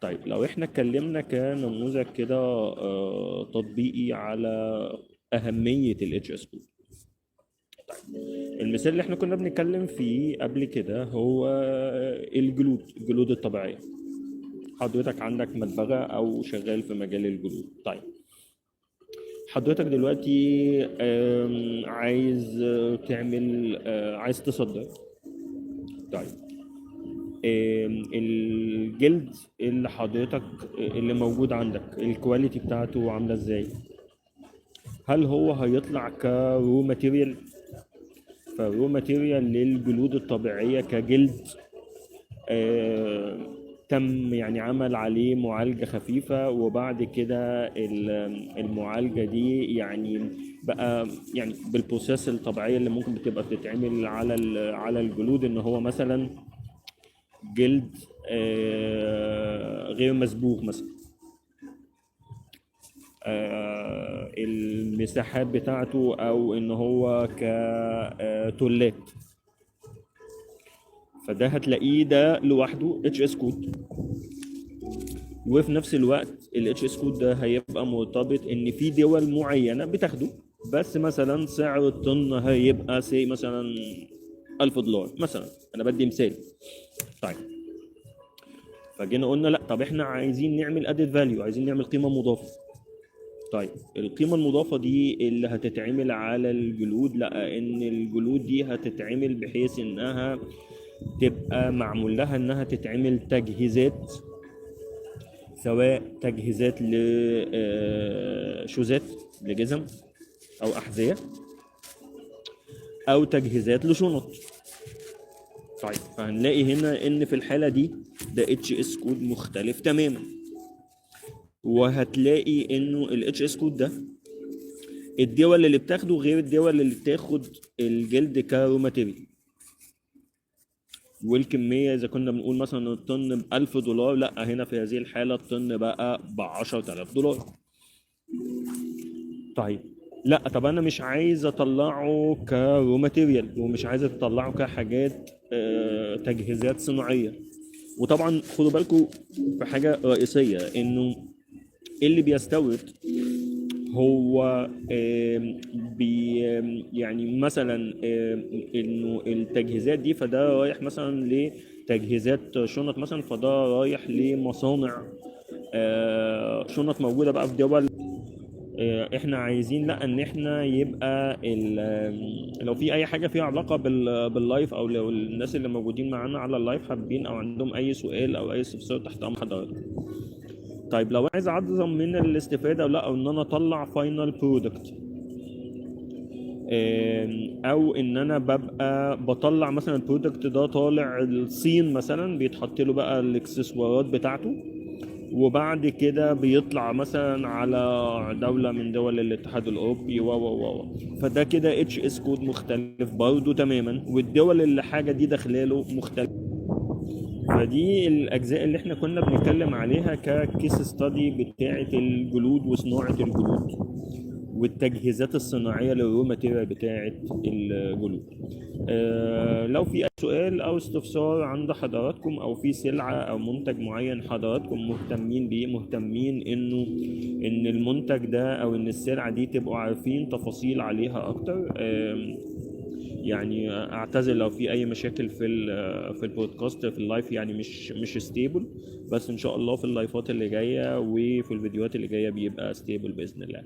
طيب لو احنا اتكلمنا كنموذج كده تطبيقي على أهمية ال HS كود. المثال اللي احنا كنا بنتكلم فيه قبل كده هو الجلود الطبيعية. حضرتك عندك مدبغة أو شغال في مجال الجلود. طيب حضرتك دلوقتي عايز تعمل عايز تصدر. طيب الجلد اللي حضرتك اللي موجود عندك الكواليتي بتاعته عاملة ازاي؟ هل هو هيطلع كرو ماتيريال؟ فالرو ماتيريال للجلود الطبيعية كجلد تم يعني عمل عليه معالجة خفيفة، وبعد كده المعالجة دي يعني بقى يعني بالبروسيس الطبيعية اللي ممكن بتبقى بتتعمل على الجلود، ان هو مثلا جلد غير مسبوغ مثلا. المساحات بتاعته او ان هو كتولات، فده هتلاقيه ده لوحده اتش اس كود. وفي نفس الوقت الاتش اس كود ده هيبقى مرتبط ان في دول معينه بتاخده، بس مثلا سعر الطن هيبقى سي مثلا $1000 مثلا، انا بدي مثال. طيب فجينا قلنا لا، طب احنا عايزين نعمل ادد فاليو، عايزين نعمل قيمه مضافه. طيب القيمة المضافة دي اللي هتتعمل على الجلود، لا ان الجلود دي هتتعمل بحيث انها تبقى معمول لها انها تتعمل تجهيزات، سواء تجهيزات لشوزات لجزم او احذية، او تجهيزات لشنط. طيب فهنلاقي هنا ان في الحالة دي ده اتش اس كود مختلف تماما. وهتلاقي انه الاتش اس كود ده الدول اللي بتاخده غير الدول اللي بتاخد الجلد كرو ماتيريال. والكمية إذا كنا بنقول مثلا الطن ب$1000، لا هنا في هذه الحالة الطن بقى ب$10,000. طيب لا، طب أنا مش عايز أطلعه كرو ماتيريال، ومش عايز أطلعه كحاجات تجهيزات صناعية. وطبعا خدوا بالكم في حاجة رئيسية، إنه اللي بيستورد هو يعني مثلا انه التجهيزات دي فده رايح مثلا لتجهيزات شنط مثلا، فده رايح لمصانع شنط موجوده بقى في دول. احنا عايزين لا ان احنا يبقى لو في اي حاجه فيها علاقه باللايف، او لو الناس اللي موجودين معانا على اللايف حابين او عندهم اي سؤال او اي استفسار تحت امر حضرتك. طيب لو عايز اعظم من الاستفاده او لا، او ان انا اطلع فاينل برودكت، او ان انا ببقى بطلع مثلا البرودكت ده طالع الصين مثلا، بيتحط له بقى الاكسسوارات بتاعته، وبعد كده بيطلع مثلا على دولة من دول الاتحاد الاوروبي و فده كده اتش اس كود مختلف برضه تماما، والدول اللي حاجة دي داخلاله مختلف. فدي الاجزاء اللي احنا كنا بنتكلم عليها ككيس ستادي بتاعه الجلود وصناعه الجلود والتجهيزات الصناعيه للرو ماتيريال بتاعه الجلود. لو في اي سؤال او استفسار عند حضراتكم، او في سلعه او منتج معين حضراتكم مهتمين بيه، مهتمين ان المنتج ده او ان السلعه دي تبقوا عارفين تفاصيل عليها اكتر، يعني اعتذر لو في اي مشاكل في البودكاست في اللايف، يعني مش ستيبل، بس ان شاء الله في اللايفات اللي جايه وفي الفيديوهات اللي جايه بيبقى ستيبل باذن الله.